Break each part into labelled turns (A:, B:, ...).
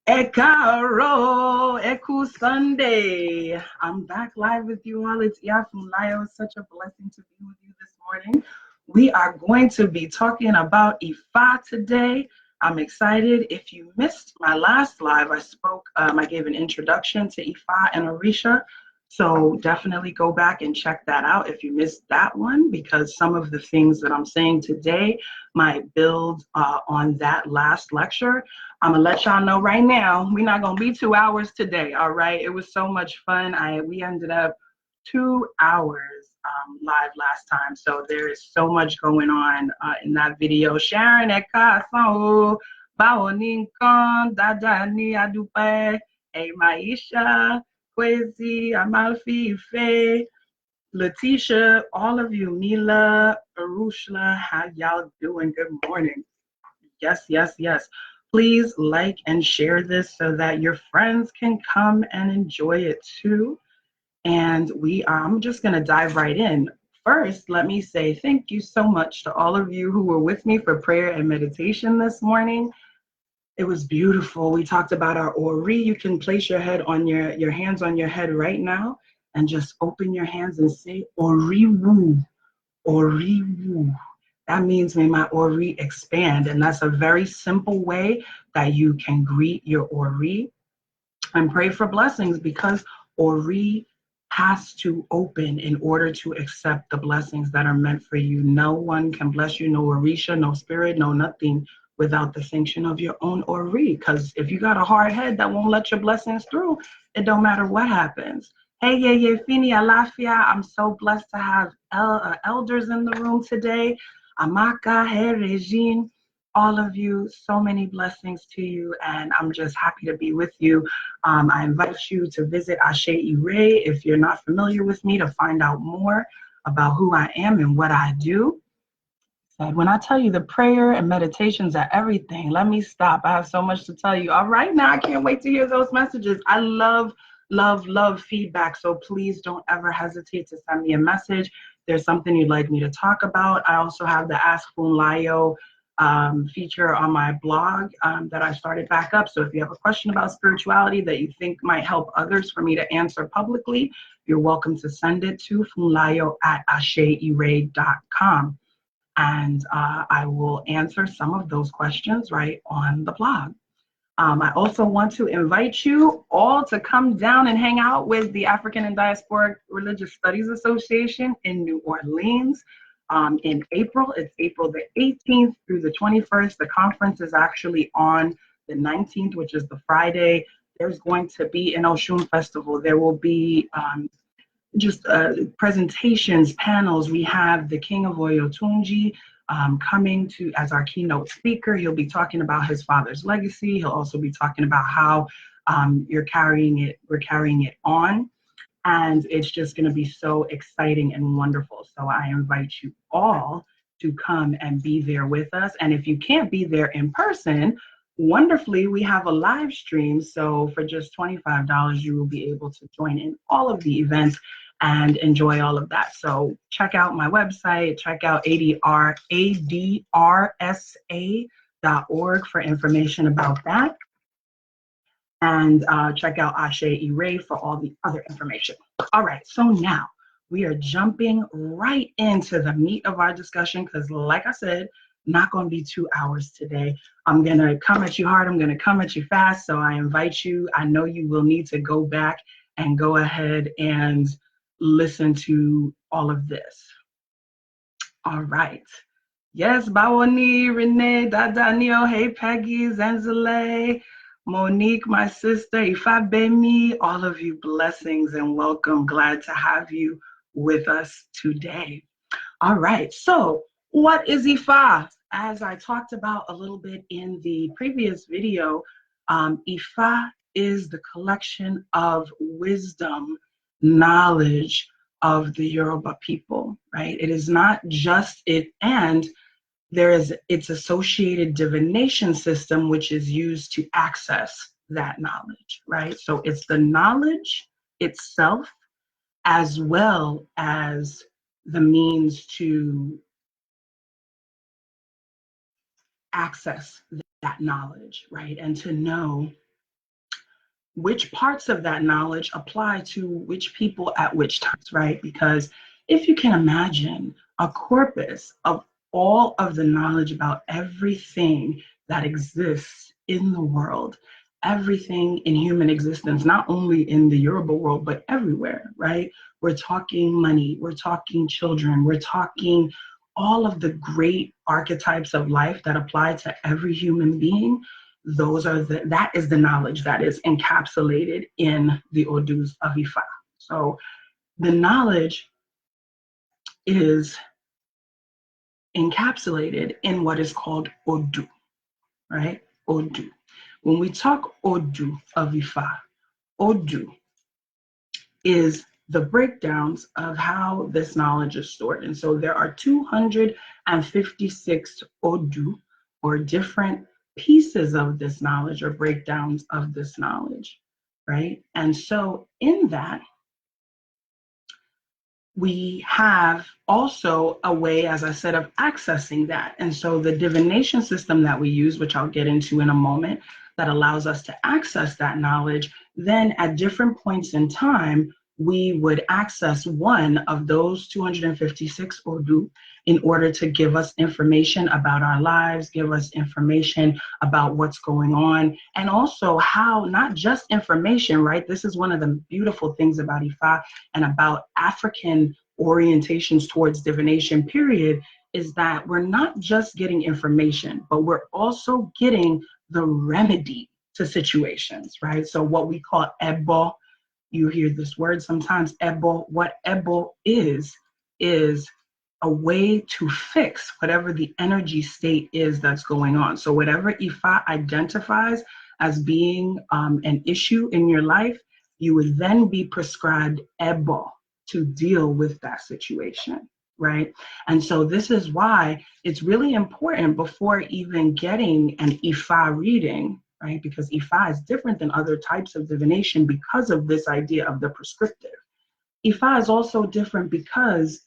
A: Ekaro, Eku Sunday. I'm back live with you all. It's Iya Funlayo. It's such a blessing to be with you this morning. We are going to be talking about Ifa today. I'm excited. If you missed my last live, I gave an introduction to Ifa and Orisha. So definitely go back and check that out if you missed that one, because some of the things that I'm saying today might build on that last lecture. I'm gonna let y'all know right now, we're not gonna be 2 hours today, all right? It was so much fun. We ended up 2 hours live last time, so there is so much going on in that video. Sharon Ekaso, Baoninkan, Dada Ni Adupe, Hey Maisha, Kwezi, Amalfi, Ife, Letitia, all of you, Mila, Arushla, how y'all doing? Good morning. Yes, yes, yes. Please like and share this so that your friends can come and enjoy it too. And I'm just going to dive right in. First, let me say thank you so much to all of you who were with me for prayer and meditation this morning. It was beautiful. We talked about our Ori. You can place your hands on your head right now and just open your hands and say Ori Wu, Ori Wu. That means may my Ori expand. And that's a very simple way that you can greet your Ori and pray for blessings, because Ori has to open in order to accept the blessings that are meant for you. No one can bless you, no Orisha, no spirit, no nothing, without the sanction of your own Ori. Because if you got a hard head that won't let your blessings through, it don't matter what happens. Hey, Fini Alafia, I'm so blessed to have elders in the room today. Amaka, hey, Regine, all of you, so many blessings to you, and I'm just happy to be with you. I invite you to visit Ashe Ire if you're not familiar with me, to find out more about who I am and what I do. And when I tell you the prayer and meditations are everything, let me stop. I have so much to tell you. All right, now I can't wait to hear those messages. I love, love, love feedback. So please don't ever hesitate to send me a message. There's something you'd like me to talk about. I also have the Ask Funlayo feature on my blog that I started back up. So if you have a question about spirituality that you think might help others for me to answer publicly, you're welcome to send it to funlayo@asheire.com. And I will answer some of those questions right on the blog. I also want to invite you all to come down and hang out with the African and Diasporic Religious Studies Association in New Orleans in April. It's April the 18th through the 21st. The conference is actually on the 19th, which is the Friday. There's going to be an Oshun Festival. There will be just presentations, panels. We have the King of Oyo Tunji coming to as our keynote speaker. He'll be talking about his father's legacy. He'll also be talking about how we're carrying it on. And it's just going to be so exciting and wonderful. So I invite you all to come and be there with us. And if you can't be there in person, wonderfully, we have a live stream. So for just $25, you will be able to join in all of the events and enjoy all of that. So check out my website, check out adrsa.org for information about that. And check out Ashe Ire for all the other information. All right, so now we are jumping right into the meat of our discussion, because like I said, not going to be 2 hours today. I'm going to come at you hard. I'm going to come at you fast. So I invite you. I know you will need to go back and go ahead and listen to all of this. All right. Yes, Bawani, Renee, Dada Neo, hey Peggy, Zenzele, Monique, my sister, Ifabemi, all of you, blessings and welcome. Glad to have you with us today. All right, so what is Ifa? As I talked about a little bit in the previous video, Ifa is the collection of wisdom, knowledge of the Yoruba people, right? It is not just it, and there is its associated divination system, which is used to access that knowledge, right? So it's the knowledge itself, as well as the means to access that knowledge, right? And to know which parts of that knowledge apply to which people at which times, right? Because if you can imagine a corpus of all of the knowledge about everything that exists in the world, everything in human existence, not only in the Yoruba world, but everywhere, right? We're talking money, we're talking children, we're talking all of the great archetypes of life that apply to every human being. That is the knowledge that is encapsulated in the Odus of Ifa. So the knowledge is encapsulated in what is called Odu, right? Odu. When we talk Odu of Ifa, Odu is the breakdowns of how this knowledge is stored. And so there are 256 Odu, or different pieces of this knowledge or breakdowns of this knowledge, right? And so in that, we have also a way, as I said, of accessing that. And so the divination system that we use, which I'll get into in a moment, that allows us to access that knowledge, then at different points in time, we would access one of those 256 Odu in order to give us information about our lives, give us information about what's going on, and also how, not just information, right? This is one of the beautiful things about Ifa and about African orientations towards divination, period, is that we're not just getting information, but we're also getting the remedy to situations, right? So what we call ebo, you hear this word sometimes, ebo. What ebo is a way to fix whatever the energy state is that's going on. So whatever Ifa identifies as being an issue in your life, you would then be prescribed ebo to deal with that situation, right? And so this is why it's really important before even getting an Ifa reading, right? Because Ifa is different than other types of divination because of this idea of the prescriptive. Ifa is also different because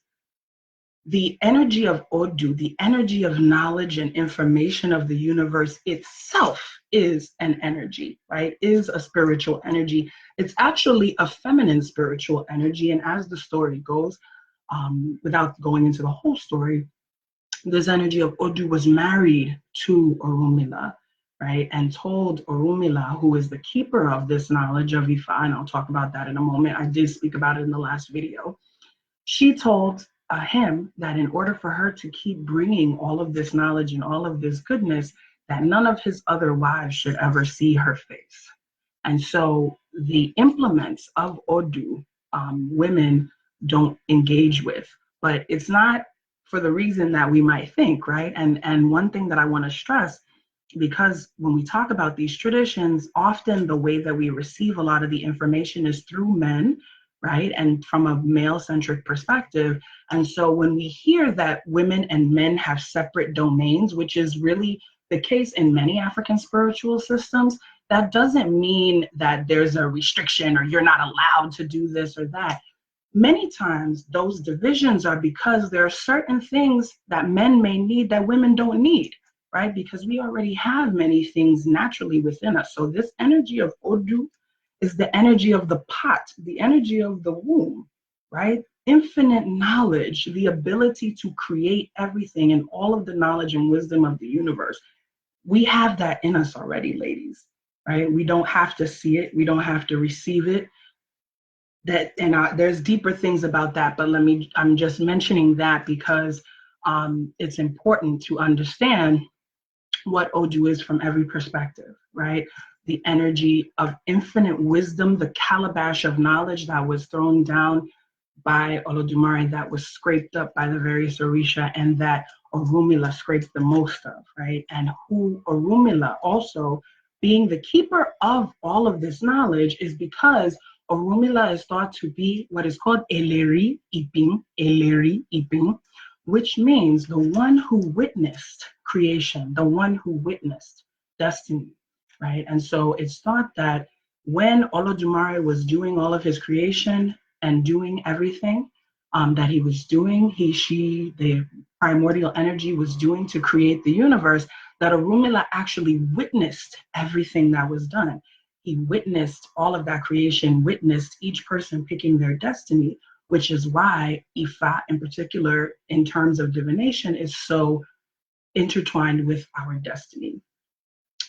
A: the energy of Odu, the energy of knowledge and information of the universe itself is an energy, right? Is a spiritual energy. It's actually a feminine spiritual energy. And as the story goes, without going into the whole story, this energy of Odu was married to Orunmila, right? And told Orunmila, who is the keeper of this knowledge of Ifa, and I'll talk about that in a moment. I did speak about it in the last video. She told him that in order for her to keep bringing all of this knowledge and all of this goodness, that none of his other wives should ever see her face. And so the implements of Odu, women don't engage with, but it's not for the reason that we might think, right? And one thing that I want to stress, because when we talk about these traditions, often the way that we receive a lot of the information is through men, right? And from a male-centric perspective. And so when we hear that women and men have separate domains, which is really the case in many African spiritual systems, that doesn't mean that there's a restriction or you're not allowed to do this or that. Many times those divisions are because there are certain things that men may need that women don't need, right? Because we already have many things naturally within us. So this energy of Odu is the energy of the pot, the energy of the womb, right? Infinite knowledge, the ability to create everything and all of the knowledge and wisdom of the universe. We have that in us already, ladies, right? We don't have to see it. We don't have to receive it. There's deeper things about that, but I'm just mentioning that because it's important to understand what Odu is from every perspective, right? The energy of infinite wisdom, the calabash of knowledge that was thrown down by Olodumare, that was scraped up by the various Orisha, and that Orunmila scraped the most of, right? And who Orunmila also, being the keeper of all of this knowledge, is because Orunmila is thought to be what is called Eleri Ipin, which means the one who witnessed creation, the one who witnessed destiny, right? And so it's thought that when Olodumare was doing all of his creation and doing everything that he was doing, the primordial energy was doing to create the universe, that Orunmila actually witnessed everything that was done. He witnessed all of that creation, witnessed each person picking their destiny, which is why Ifa, in particular, in terms of divination, is so intertwined with our destiny.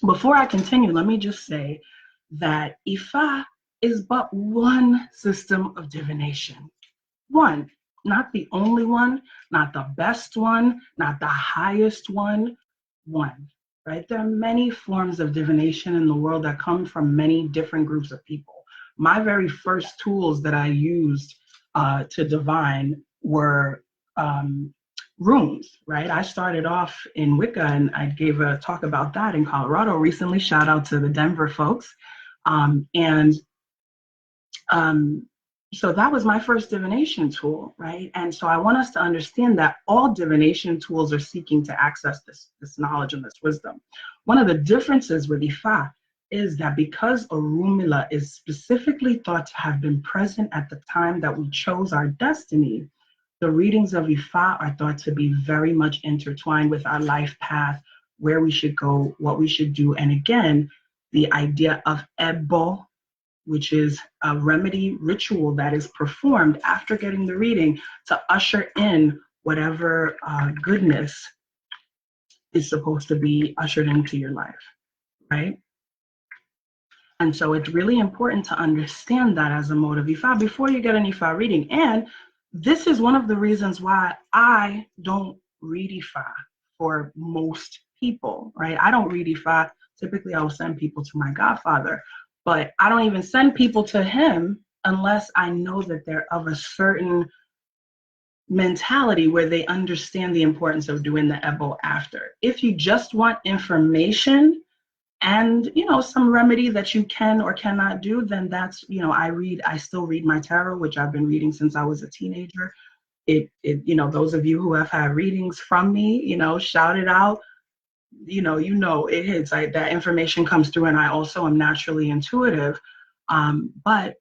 A: Before I continue, let me just say that Ifa is but one system of divination. One, not the only one, not the best one, not the highest one, one, right? There are many forms of divination in the world that come from many different groups of people. My very first tools that I used to divine were runes, right? I started off in Wicca, and I gave a talk about that in Colorado recently. Shout out to the Denver folks. And so that was my first divination tool, right? And so I want us to understand that all divination tools are seeking to access this knowledge and this wisdom. One of the differences with Ifa is that because Orunmila is specifically thought to have been present at the time that we chose our destiny, the readings of Ifa are thought to be very much intertwined with our life path, where we should go, what we should do. And again, the idea of Ebo, which is a remedy ritual that is performed after getting the reading to usher in whatever goodness is supposed to be ushered into your life, right? And so it's really important to understand that as a mode of Ifa before you get an Ifa reading. And this is one of the reasons why I don't read Ifa for most people, right? I don't read Ifa. Typically, I will send people to my godfather, but I don't even send people to him unless I know that they're of a certain mentality where they understand the importance of doing the Ebo after. If you just want information and some remedy that you can or cannot do, then that's, I still read my tarot, which I've been reading since I was a teenager. Those of you who have had readings from me, shout it out. It hits. That information comes through, and I also am naturally intuitive. But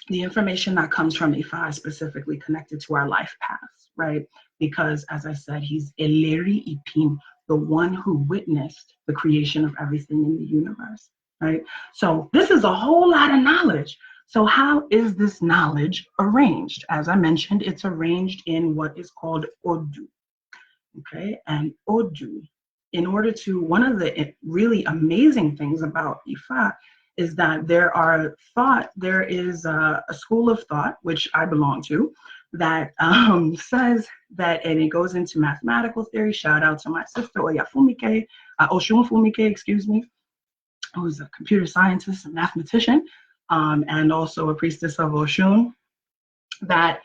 A: the information that comes from Ifa is specifically connected to our life paths, right? Because, as I said, he's Eleri Ipin, the one who witnessed the creation of everything in the universe, right? So this is a whole lot of knowledge. So how is this knowledge arranged? As I mentioned, it's arranged in what is called Odu, okay? And Odu, one of the really amazing things about Ifa is that there is a school of thought, which I belong to, that says that, and it goes into mathematical theory. Shout out to my sister, Oshun Fumike, excuse me, who's a computer scientist and mathematician, and also a priestess of Oshun, that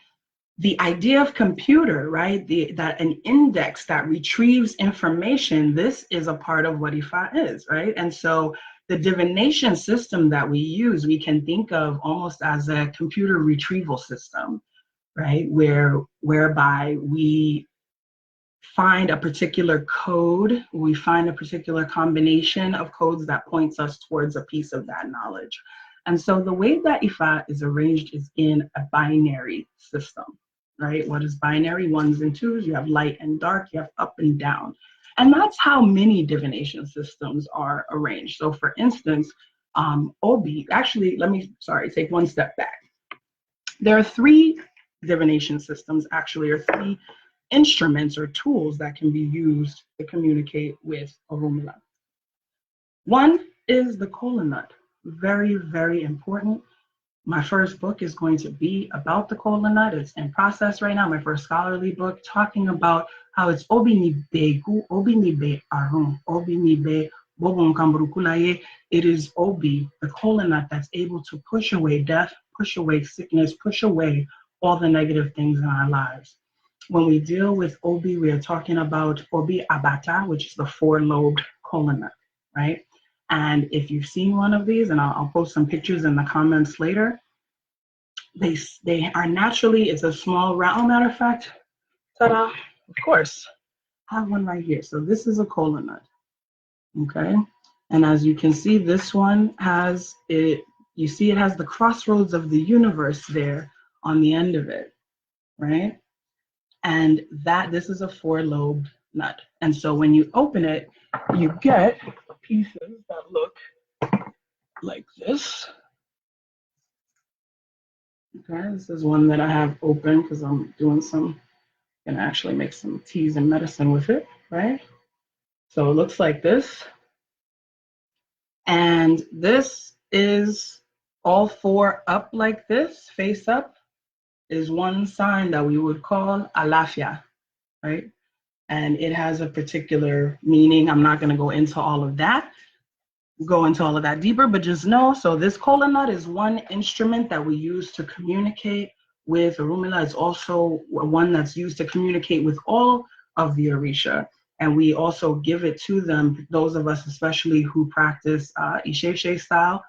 A: the idea of computer, right, that an index that retrieves information, this is a part of what Ifa is, right? And so the divination system that we use, we can think of almost as a computer retrieval system, right? Whereby we find a particular code, we find a particular combination of codes that points us towards a piece of that knowledge. And so the way that Ifa is arranged is in a binary system, right? What is binary? Ones and twos. You have light and dark, you have up and down. And that's how many divination systems are arranged. So for instance, Obi, actually, take one step back. There are three divination systems, actually, or three instruments or tools that can be used to communicate with Orunmila. One is the kola nut. Very, very important. My first book is going to be about the kola nut. It's in process right now. My first scholarly book talking about how it's obi ni be arun, obi ni be bobon kamburukulaye. It is obi, the kola nut, that's able to push away death, push away sickness, push away all the negative things in our lives. When we deal with obi, we are talking about obi abata, which is the four-lobed kola nut, right? And if you've seen one of these, and I'll post some pictures in the comments later, they are naturally, it's a small round. Matter of fact, ta-da, of course, I have one right here. So this is a kola nut, okay? And as you can see, this one has it, you see it has the crossroads of the universe there on the end of it, right? And this is a four-lobed nut. And so when you open it, you get pieces that look like this. Okay, this is one that I have open because I'm doing some, gonna actually make some teas and medicine with it, right? So it looks like this. And this is all four up like this, face up, is one sign that we would call alafia, right? And it has a particular meaning. I'm not gonna go into all of that, deeper, but just know, so this kola nut is one instrument that we use to communicate with Orumila. It's also one that's used to communicate with all of the Orisha. And we also give it to them, those of us especially who practice Isheshe style.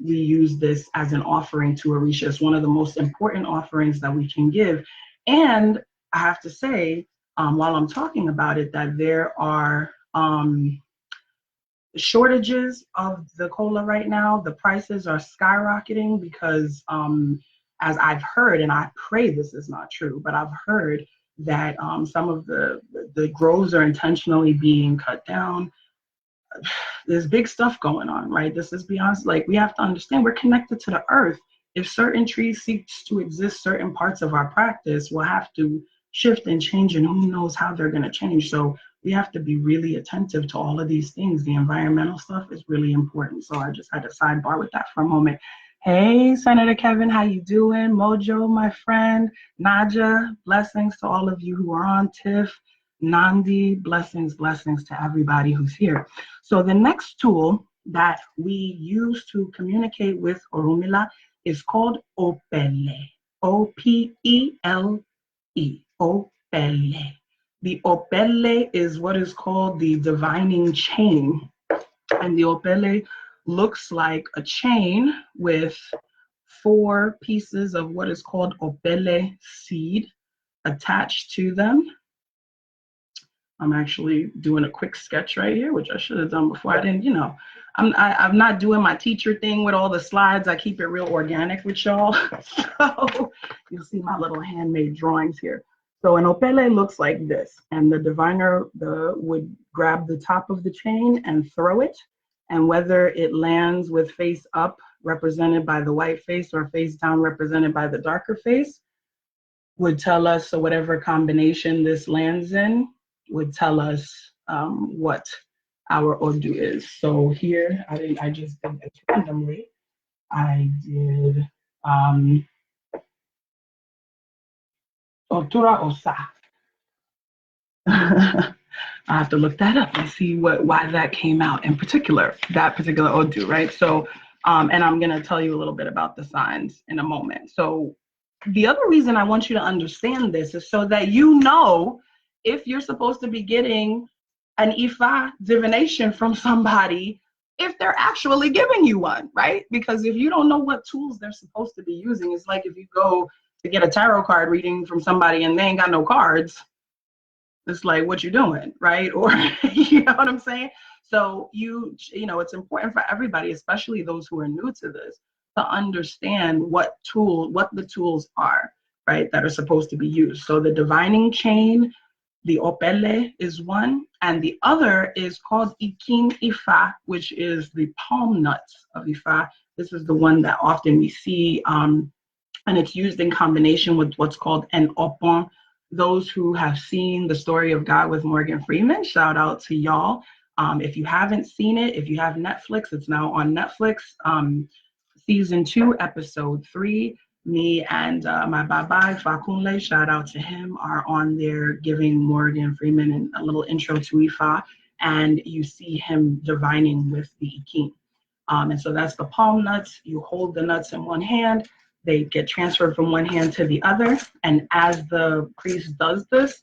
A: We use this as an offering to Orisha. It's one of the most important offerings that we can give. And I have to say, while I'm talking about it, that there are shortages of the cola right now. The prices are skyrocketing because, as I've heard, and I pray this is not true, but I've heard that some of the groves are intentionally being cut down. There's big stuff going on, right? This is beyond, like, we have to understand we're connected to the earth. If certain trees cease to exist, certain parts of our practice will have to shift and change, and who knows how they're going to change. So we have to be really attentive to all of these things. The environmental stuff is really important. So I just had to sidebar with that for a moment. Hey, Senator Kevin, how you doing? Mojo, my friend. Naja, blessings to all of you who are on. Tiff, Nandi, blessings to everybody who's here. So the next tool that we use to communicate with Orumila is called Opele. Opele. Opele. The Opele is what is called the divining chain. And the Opele looks like a chain with four pieces of what is called Opele seed attached to them. I'm actually doing a quick sketch right here, which I should have done before. I didn't, I'm not doing my teacher thing with all the slides. I keep it real organic with y'all. So you'll see my little handmade drawings here. So an opele looks like this, and the diviner would grab the top of the chain and throw it, and whether it lands with face up, represented by the white face, or face down, represented by the darker face, would tell us, so whatever combination this lands in would tell us what our Odu is. So here, I just did this randomly. I did Otura Osa. I have to look that up and see why that came out in particular, that particular Odu, right? So, and I'm gonna tell you a little bit about the signs in a moment. So the other reason I want you to understand this is so that you know if you're supposed to be getting an Ifa divination from somebody, if they're actually giving you one, right? Because if you don't know what tools they're supposed to be using, it's like if you go to get a tarot card reading from somebody and they ain't got no cards, it's like, what you doing, right? Or, you know what I'm saying? So it's important for everybody, especially those who are new to this, to understand what the tools are, right, that are supposed to be used. So the divining chain, the opele is one, and the other is called Ikin Ifa, which is the palm nuts of Ifa. This is the one that often we see, and it's used in combination with what's called an opon. Those who have seen The Story of God with Morgan Freeman, shout out to y'all. If you haven't seen it, if you have Netflix, it's now on Netflix. Season 2, episode 3. Me and my bye-bye, Fakunle, shout out to him, are on there giving Morgan Freeman a little intro to Ifa, and you see him divining with the Ikin. And so that's the palm nuts. You hold the nuts in one hand, they get transferred from one hand to the other, and as the priest does this,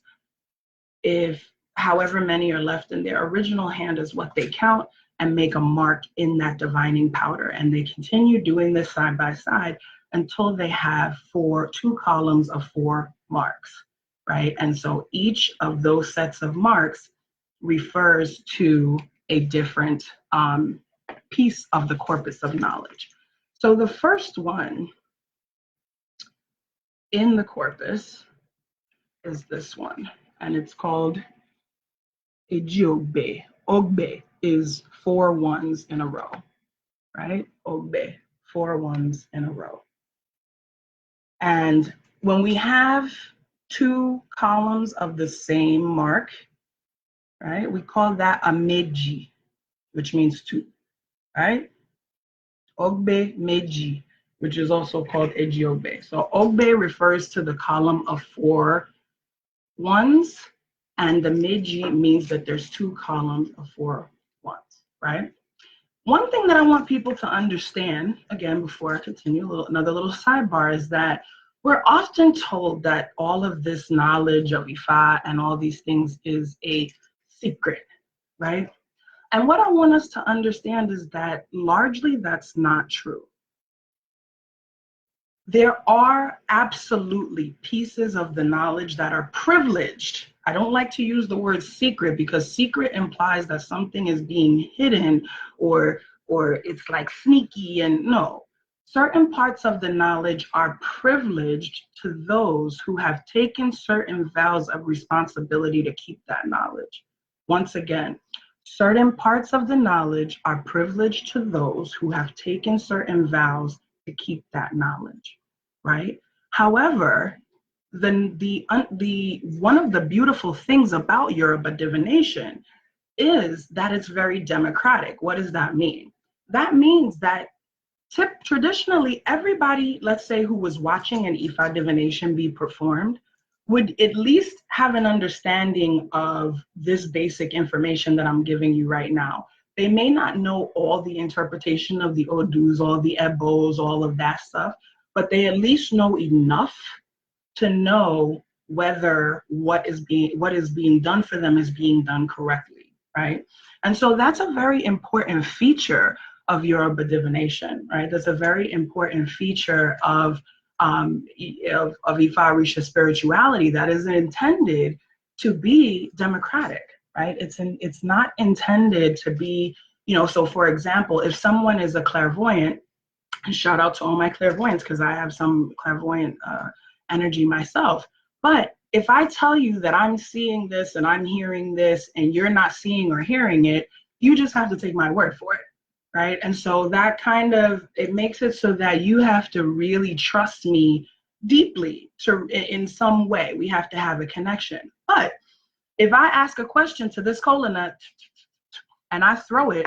A: if however many are left in their original hand is what they count and make a mark in that divining powder. And they continue doing this side by side until they have two columns of 4 marks, right? And so each of those sets of marks refers to a different piece of the corpus of knowledge. So the first one in the corpus is this one, and it's called Ejiobe, Ogbe is 4 ones in a row, right? Ogbe, 4 ones in a row. And when we have 2 columns of the same mark, right, we call that a meji, which means 2, right? Ogbe, meji, which is also called ejiogbe. So ogbe refers to the column of 4 ones, and the meji means that there's 2 columns of 4 ones, right? One thing that I want people to understand, again, before I continue, another little sidebar, is that we're often told that all of this knowledge of Ifa and all these things is a secret, right? And what I want us to understand is that largely that's not true. There are absolutely pieces of the knowledge that are privileged. I don't like to use the word secret because secret implies that something is being hidden or it's like sneaky, and no. Certain parts of the knowledge are privileged to those who have taken certain vows of responsibility to keep that knowledge. Once again, certain parts of the knowledge are privileged to those who have taken certain vows to keep that knowledge, right? However, the one of the beautiful things about Yoruba divination is that it's very democratic. What does that mean? That means that traditionally everybody, let's say, who was watching an Ifa divination be performed would at least have an understanding of this basic information that I'm giving you right now. They may not know all the interpretation of the Odus, all the Ebos, all of that stuff, but they at least know enough to know whether what is being done for them is being done correctly, right? And so that's a very important feature of Yoruba divination, right? That's a very important feature of Ifa Orisha spirituality that is intended to be democratic, right? It's not intended to be, so for example, if someone is a clairvoyant, and shout out to all my clairvoyants because I have some clairvoyant energy myself. But if I tell you that I'm seeing this and I'm hearing this and you're not seeing or hearing it, you just have to take my word for it, right? And so that it makes it so that you have to really trust me deeply in some way. We have to have a connection. But if I ask a question to this kola nut and I throw it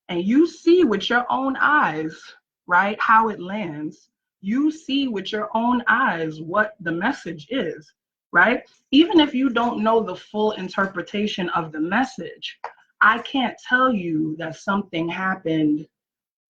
A: and you see with your own eyes, right, how it lands, you see with your own eyes what the message is, right? Even if you don't know the full interpretation of the message, I can't tell you that something happened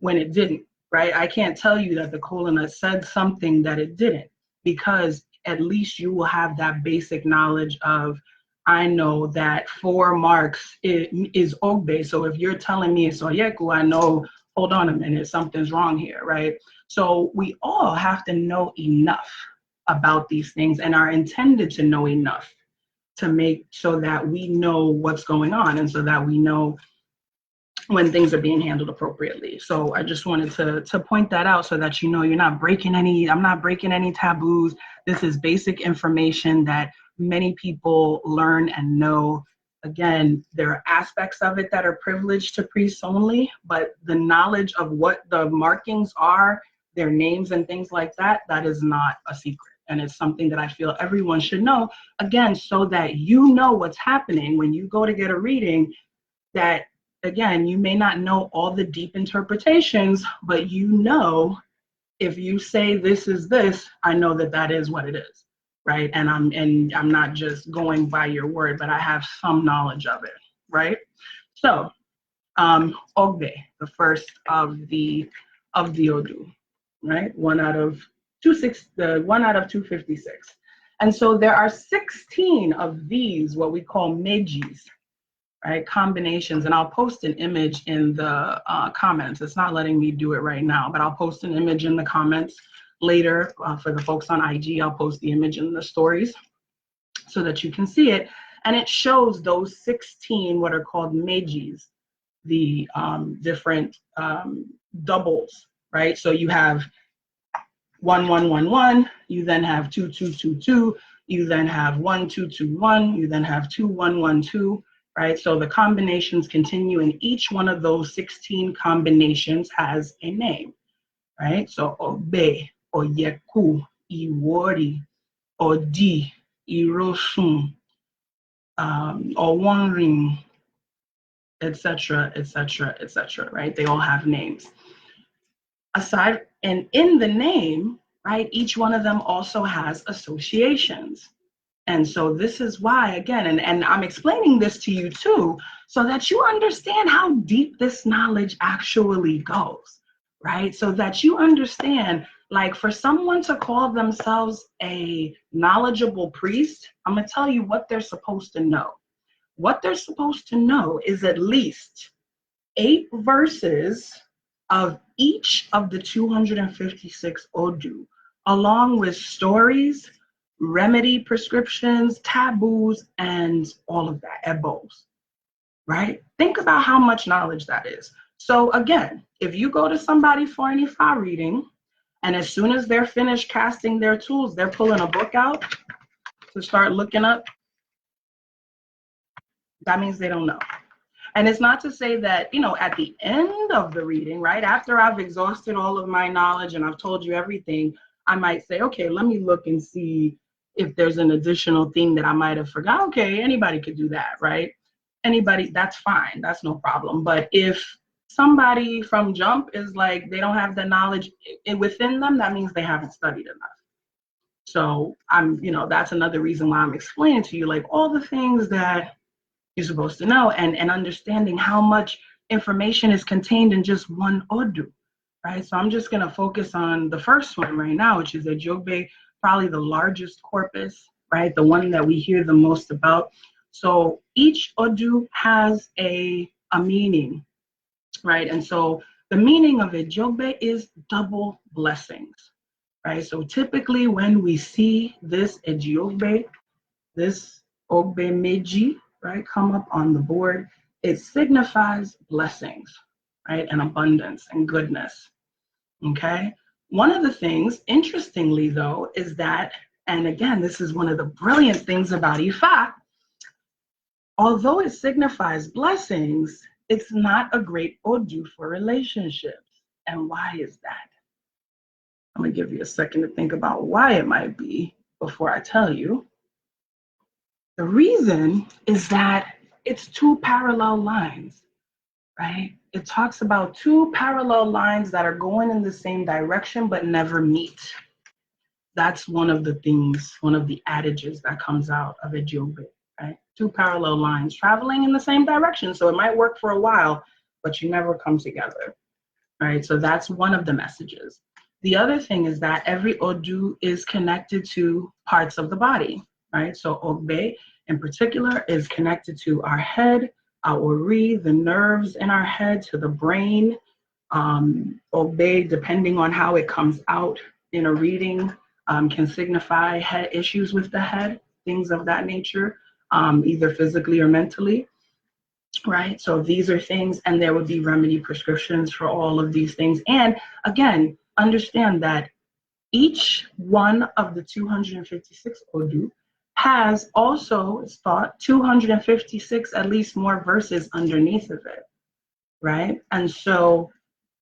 A: when it didn't, right? I can't tell you that the kola nut said something that it didn't, because at least you will have that basic knowledge of, I know that 4 marks is Ogbe. So if you're telling me it's Oyeku, I know, hold on a minute, something's wrong here, right? So we all have to know enough about these things and are intended to know enough to make so that we know what's going on and so that we know when things are being handled appropriately. So I just wanted to point that out so that I'm not breaking any taboos. This is basic information that many people learn and know. Again, there are aspects of it that are privileged to priests only, but the knowledge of what the markings are, their names and things like that, that is not a secret. And it's something that I feel everyone should know, again, so that you know what's happening when you go to get a reading, that, again, you may not know all the deep interpretations, but if you say this is this, I know that that is what it is, right? And I'm not just going by your word, but I have some knowledge of it, right? So, Ogbe, the first of the Odu, right? One out of 256. And so there are 16 of these, what we call mejis, right? Combinations. And I'll post an image in the comments. It's not letting me do it right now, but I'll post an image in the comments later for the folks on IG. I'll post the image in the stories so that you can see it. And it shows those 16 what are called mejis, the different doubles, right? So you have 1, 1, 1, 1, you then have 2, 2, 2, 2, you then have 1, 2, 2, 1, you then have 2, 1, 1, 2, right? So the combinations continue, and each one of those 16 combinations has a name, right? So Obe, Oyeku, Iwori, Odi, Irosun, Owanrin, etc., etc., etc., right? They all have names. Aside, and in the name, right, each one of them also has associations. And so this is why, again, and I'm explaining this to you too, so that you understand how deep this knowledge actually goes, right? So that you understand, like, for someone to call themselves a knowledgeable priest, I'm gonna tell you what they're supposed to know. What they're supposed to know is at least 8 verses of each of the 256 Odu, along with stories, remedy prescriptions, taboos, and all of that, ebos, right? Think about how much knowledge that is. So again, if you go to somebody for an Ifa reading, and as soon as they're finished casting their tools, they're pulling a book out to start looking up, that means they don't know. And it's not to say that, you know, at the end of the reading, right, after I've exhausted all of my knowledge and I've told you everything, I might say, okay, let me look and see if there's an additional thing that I might have forgot. Okay, anybody could do that, right? Anybody, that's fine. That's no problem. But if somebody from jump is like, they don't have the knowledge within them, that means they haven't studied enough. So you know, that's another reason why I'm explaining to you, like, all the things that you're supposed to know, and understanding how much information is contained in just one Odu, right? So I'm just gonna focus on the first one right now, which is Ejogbe, probably the largest corpus, right? The one that we hear the most about. So each Odu has a meaning, right? And so the meaning of Ejogbe is double blessings, right? So typically when we see this Ejogbe, this Ogbe Meji, right, come up on the board, it signifies blessings, right, and abundance and goodness, okay? One of the things, interestingly though, is that, and again, this is one of the brilliant things about Ifa, although it signifies blessings, it's not a great Odu for relationships. And why is that? I'm gonna give you a second to think about why it might be before I tell you. The reason is that it's 2 parallel lines, right? It talks about 2 parallel lines that are going in the same direction but never meet. That's one of the things, one of the adages that comes out of Ejiobe, right? 2 parallel lines traveling in the same direction. So it might work for a while, but you never come together, right? So that's one of the messages. The other thing is that every Odu is connected to parts of the body, right? So Ogbe in particular is connected to our head, our ori, the nerves in our head, to the brain. Ogbe, depending on how it comes out in a reading, can signify head issues with the head, things of that nature, either physically or mentally, right? So these are things, and there would be remedy prescriptions for all of these things. And again, understand that each one of the 256 Odu has also, it's thought, 256 at least more verses underneath of it, right? And so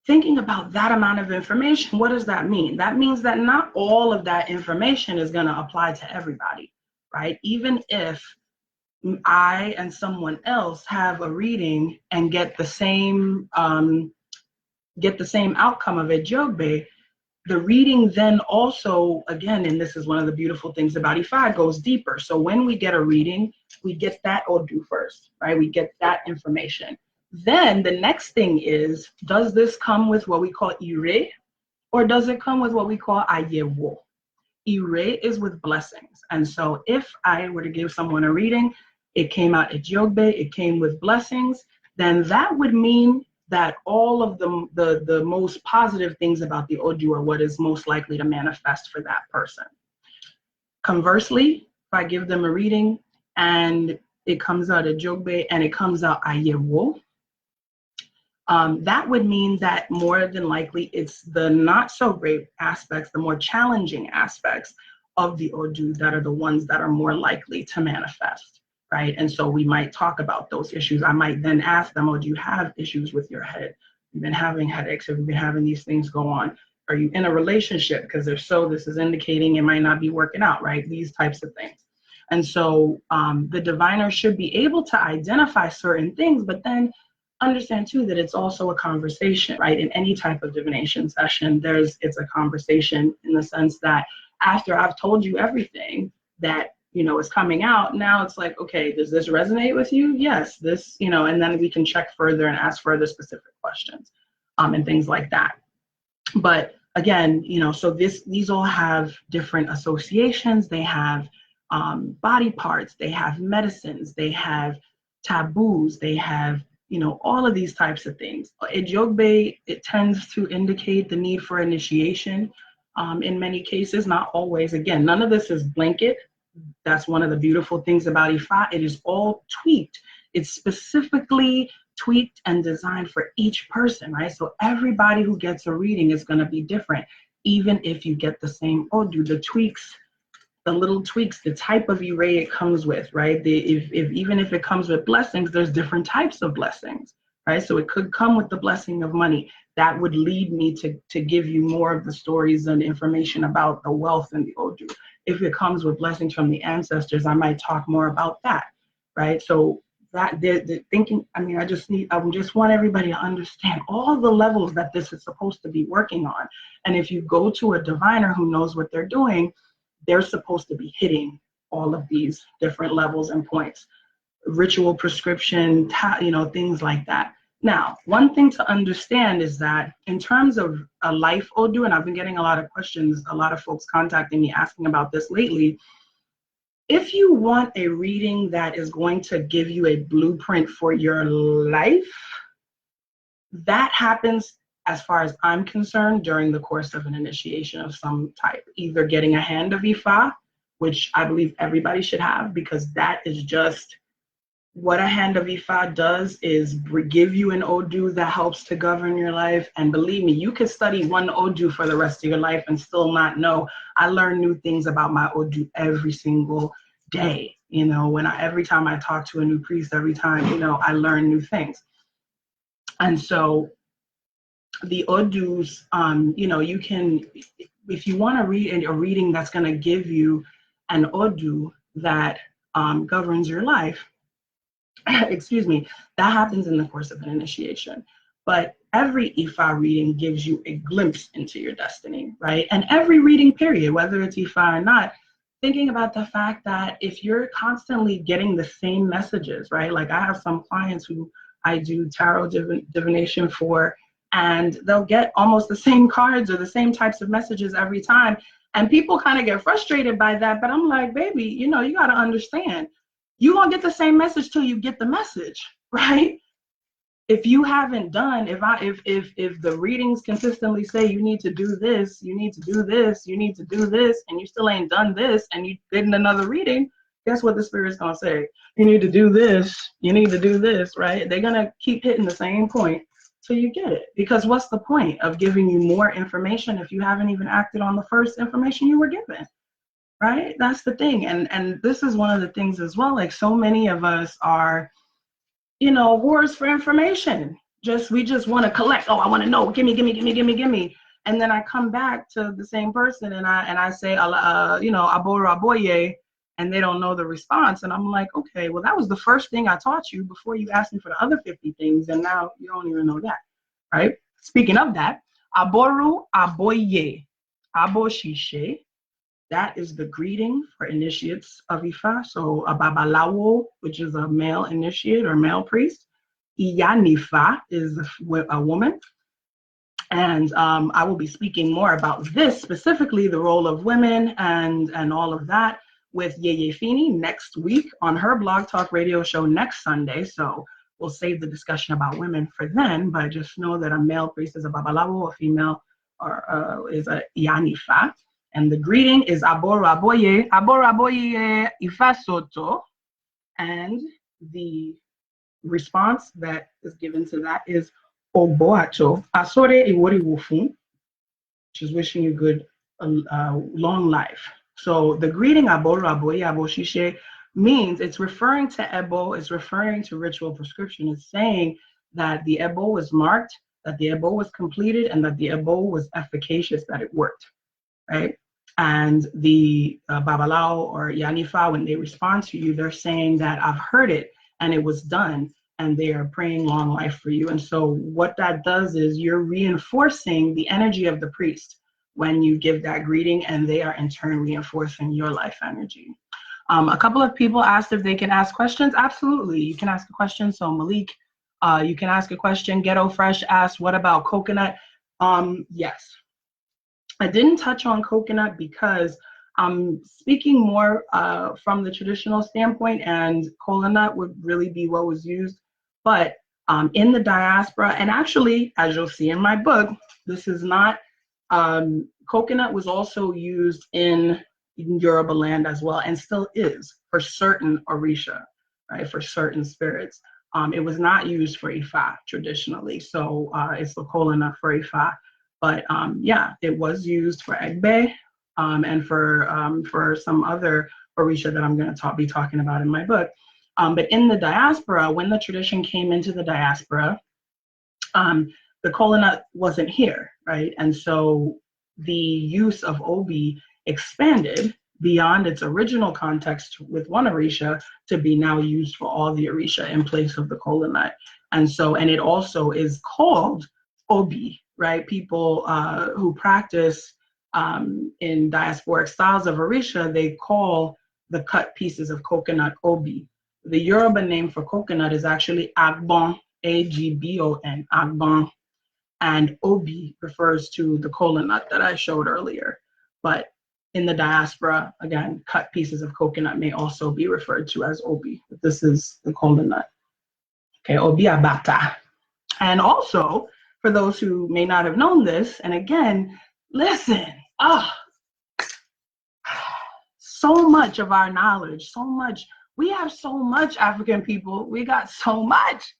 A: thinking about that amount of information, what does that mean? That means that not all of that information is going to apply to everybody, right? Even if I and someone else have a reading and get the same outcome of a Jogbe, the reading then also, again, and this is one of the beautiful things about Ifa, goes deeper. So when we get a reading, we get that Odu first, right? We get that information. Then the next thing is, does this come with what we call Ire, or does it come with what we call Ayewo? Ire is with blessings. And so if I were to give someone a reading, it came out at Jogbe, it came with blessings, then that would mean that all of the most positive things about the Odu are what is most likely to manifest for that person. Conversely, if I give them a reading and it comes out at Jogbe and it comes out Ayewo, that would mean that more than likely it's the not so great aspects, the more challenging aspects of the Odu that are the ones that are more likely to manifest. right? And so we might talk about those issues. I might then ask them, oh, do you have issues with your head? You've been having headaches, have you been having these things go on? Are you in a relationship? Because if so, this is indicating it might not be working out, right? These types of things. And so the diviner should be able to identify certain things, but then understand too that it's also a conversation, right? In any type of divination session, it's a conversation in the sense that after I've told you everything that is coming out, now it's like, okay, does this resonate with you? Yes, this, and then we can check further and ask further specific questions, and things like that. But again, so these all have different associations. They have body parts, they have medicines, they have taboos, they have, all of these types of things. Ejogbe, it tends to indicate the need for initiation in many cases, not always. Again, none of this is blanket. That's one of the beautiful things about Ifa. It is all tweaked. It's specifically tweaked and designed for each person, right? So everybody who gets a reading is going to be different, even if you get the same Odu. The tweaks, the little tweaks, the type of Ire it comes with, right? Even if it comes with blessings, there's different types of blessings, right? So it could come with the blessing of money. That would lead me to give you more of the stories and information about the wealth and the Odu. If it comes with blessings from the ancestors, I might talk more about that, right? So that the thinking, I just want everybody to understand all the levels that this is supposed to be working on. And if you go to a diviner who knows what they're doing, they're supposed to be hitting all of these different levels and points. Ritual prescription, things like that. Now, one thing to understand is that in terms of a life Odu, and I've been getting a lot of questions, a lot of folks contacting me asking about this lately. If you want a reading that is going to give you a blueprint for your life, that happens, as far as I'm concerned, during the course of an initiation of some type, either getting a hand of Ifa, which I believe everybody should have, because that is just what a hand of Ifa does, is give you an Odu that helps to govern your life. And believe me, you can study one Odu for the rest of your life and still not know. I learn new things about my Odu every single day. Every time I talk to a new priest, every time, I learn new things. And so the Odus, you can, if you want to read a reading that's going to give you an Odu that governs your life, excuse me, that happens in the course of an initiation. But every Ifa reading gives you a glimpse into your destiny, right? And every reading period, whether it's Ifa or not, thinking about the fact that if you're constantly getting the same messages, right? Like I have some clients who I do tarot divination for, and they'll get almost the same cards or the same types of messages every time. And people kind of get frustrated by that. But I'm like, baby, you got to understand, you won't get the same message till you get the message, right? If you haven't done, if the readings consistently say you need to do this, you need to do this, you need to do this, and you still ain't done this, and you did another reading, guess what the spirit's gonna say? You need to do this, you need to do this, right? They're gonna keep hitting the same point till you get it. Because what's the point of giving you more information if you haven't even acted on the first information you were given? Right? That's the thing. And this is one of the things as well. Like so many of us are, whores for information. We just want to collect. Oh, I want to know. Gimme. And then I come back to the same person and I say, aboro aboye, and they don't know the response. And I'm like, okay, well, that was the first thing I taught you before you asked me for the other 50 things. And now you don't even know that, right? Speaking of that, aboru aboye, aboshishe. That is the greeting for initiates of Ifa. So a babalawo, which is a male initiate or male priest. Iyanifa is a woman. And I will be speaking more about this, specifically the role of women and all of that, with Yeye Fini next week on her Blog Talk Radio show next Sunday. So we'll save the discussion about women for then, but just know that a male priest is a babalawo, a female is a Iyanifa. And the greeting is aboro aboye Ifa Soto. And the response that is given to that is Oboacho Asore Iwori Wufun, which is wishing you good long life. So the greeting aboro aboye aboshishe means it's referring to Ebo, it's referring to ritual prescription. It's saying that the Ebo was marked, that the Ebo was completed, and that the Ebo was efficacious, that it worked, right? And the Babalao or Yanifa, when they respond to you, they're saying that I've heard it and it was done, and they are praying long life for you. And so what that does is you're reinforcing the energy of the priest when you give that greeting, and they are in turn reinforcing your life energy. A couple of people asked if they can ask questions. Absolutely, you can ask a question. So Malik, you can ask a question. Ghetto Fresh asked, what about coconut? Yes. I didn't touch on coconut because I'm speaking more from the traditional standpoint, and kola nut would really be what was used. But in the diaspora, and actually, as you'll see in my book, this is not, coconut was also used in Yoruba land as well, and still is for certain Orisha, right, for certain spirits. It was not used for Ifa traditionally, so it's the kola nut for Ifa. But yeah, it was used for Egbe and for some other Orisha that I'm going to be talking about in my book. But in the diaspora, when the tradition came into the diaspora, the kola nut wasn't here, right? And so the use of Obi expanded beyond its original context with one Orisha to be now used for all the Orisha in place of the kola nut. And so, and it also is called Obi, right? People who practice in diasporic styles of Orisha, they call the cut pieces of coconut Obi. The Yoruba name for coconut is actually Agbon, A-G-B-O-N, Agbon. And Obi refers to the kola nut that I showed earlier. But in the diaspora, again, cut pieces of coconut may also be referred to as Obi. But this is the kola nut. Okay, Obi Abata. And also, for those who may not have known this, and again, listen, so much of our knowledge, so much, we have so much, African people, we got so much.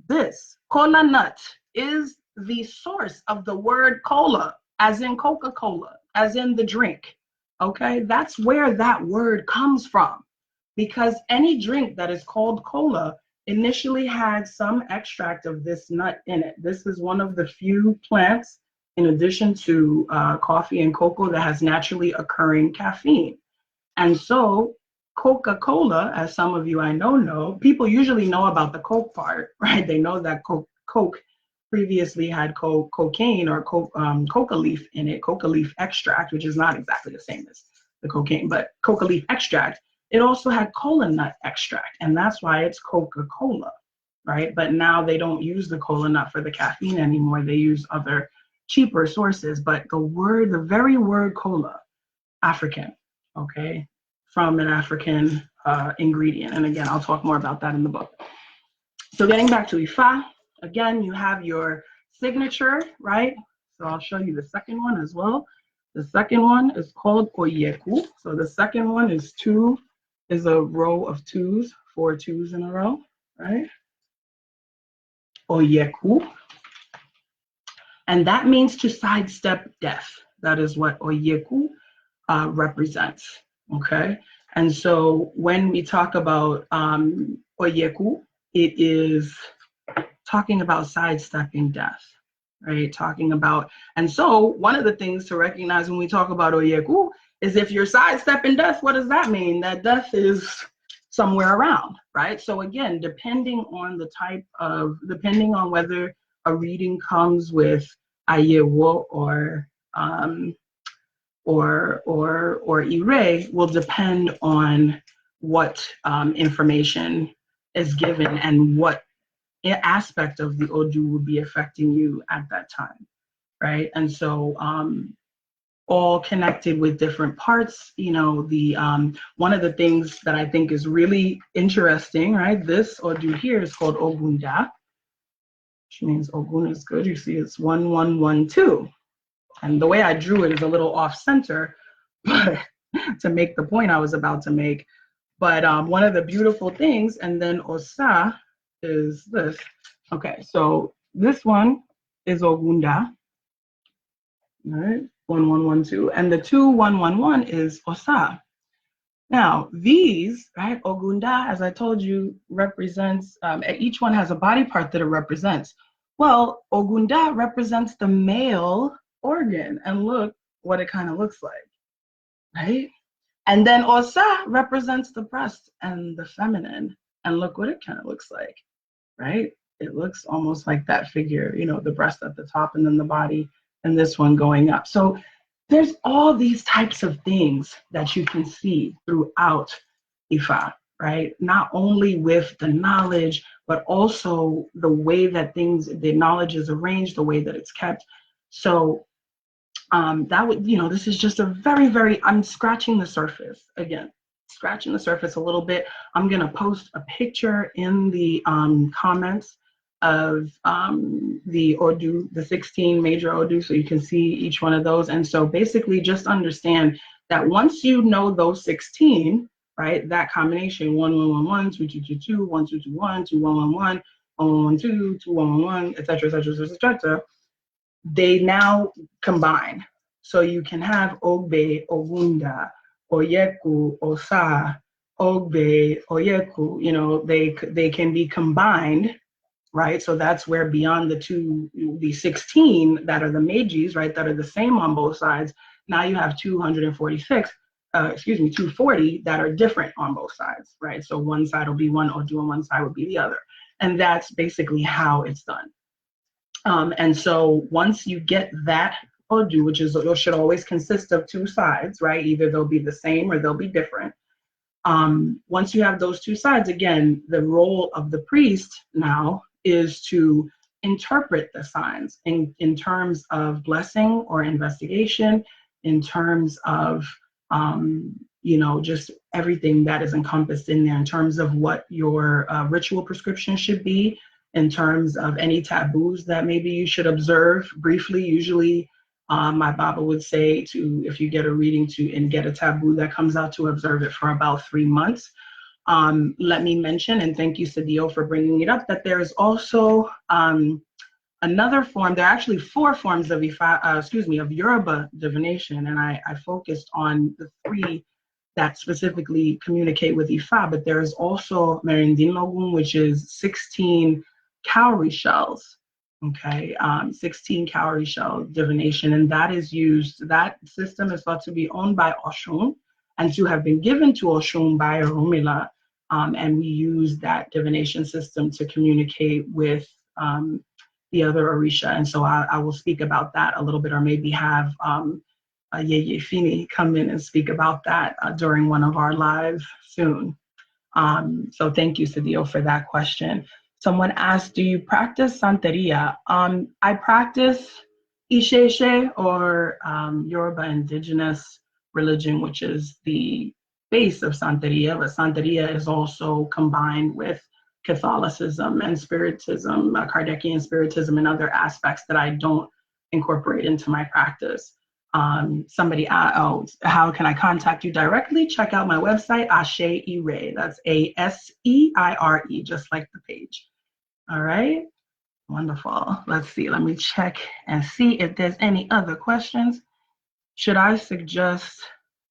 A: This kola nut is the source of the word cola, as in Coca-Cola, as in the drink, okay? That's where that word comes from, because any drink that is called cola initially had some extract of this nut in it. This is one of the few plants, in addition to coffee and cocoa, that has naturally occurring caffeine. And so Coca-Cola, as some of you I know, people usually know about the Coke part, right? They know that Coke previously had cocaine or coca leaf in it, coca leaf extract, which is not exactly the same as the cocaine, but coca leaf extract. It also had kola nut extract, and that's why it's Coca-Cola, right? But now they don't use the kola nut for the caffeine anymore. They use other cheaper sources, but the very word cola, African, okay, from an African ingredient. And again, I'll talk more about that in the book. So getting back to Ifa, again, you have your signature, right? So I'll show you the second one as well. The second one is called Oyeku. So the second one is a row of twos, 4 twos in a row, right? Oyeku. And that means to sidestep death. That is what Oyeku represents, okay? And so when we talk about Oyeku, it is talking about sidestepping death, right? Talking about, and so one of the things to recognize when we talk about Oyeku is if you're sidestepping death, what does that mean? That death is somewhere around, right? So again, depending on whether a reading comes with Ayewo or Ire, will depend on what information is given and what aspect of the Odu will be affecting you at that time, right? And so all connected with different parts, you know, the one of the things that I think is really interesting, right? This Odu here is called Ogunda, which means Ogun is good. You see it's 1, 1, 1, 2. And the way I drew it is a little off center, but to make the point I was about to make. But one of the beautiful things, and then Osa is this. Okay, so this one is Ogunda, right? 1112. And the 2111 is Osa. Now, these, right, Ogunda, as I told you, represents, each one has a body part that it represents. Well, Ogunda represents the male organ, and look what it kind of looks like, right? And then Osa represents the breast and the feminine, and look what it kind of looks like, right? It looks almost like that figure, the breast at the top and then the body, and this one going up. So there's all these types of things that you can see throughout Ifa, right? Not only with the knowledge, but also the way that the knowledge is arranged, the way that it's kept. So that would, this is just a very, very, I'm scratching the surface again, scratching the surface a little bit. I'm going to post a picture in the comments of the Odu, the 16 major Odu, so you can see each one of those. And so basically just understand that once you know those 16, right, that combination 1111, 2222, 1221, 2111, 1112, 2111, etc., etc., etc., they now combine. So you can have Ogbe, Ogunda, Oyeku, Osa, Ogbe, Oyeku, they can be combined, right? So that's where beyond the 16 that are the Meijis, right, that are the same on both sides, now you have 240 that are different on both sides, right? So one side will be one Odu and one side will be the other. And that's basically how it's done. And so once you get that Odu, which should always consist of two sides, right? Either they'll be the same or they'll be different. Once you have those two sides, again, the role of the priest now is to interpret the signs in terms of blessing or investigation, in terms of, just everything that is encompassed in there, in terms of what your ritual prescription should be, in terms of any taboos that maybe you should observe briefly. Usually, my Baba would say if you get a reading and get a taboo that comes out, to observe it for about 3 months. Let me mention, and thank you, Sadio, for bringing it up, that there is also another form. There are actually 4 forms of of Yoruba divination, and I focused on the 3 that specifically communicate with Ifa, but there is also Merindinlogun, which is 16 cowrie shells, okay, 16 cowrie shell divination, and that system is thought to be owned by Oshun and to have been given to Oshun by Orunmila, and we use that divination system to communicate with the other Orisha, and so I will speak about that a little bit, or maybe have Yeye Fini come in and speak about that during one of our lives soon. So thank you, Sadio, for that question. Someone asked, do you practice Santeria? I practice Isheshe, or Yoruba indigenous religion, which is the base of Santeria, but Santeria is also combined with Catholicism and Spiritism, Kardecian Spiritism, and other aspects that I don't incorporate into my practice. Somebody asked, how can I contact you directly? Check out my website, Ashe Ire. That's ASEIRE, just like the page. All right, wonderful. Let's see, let me check and see if there's any other questions. Should I suggest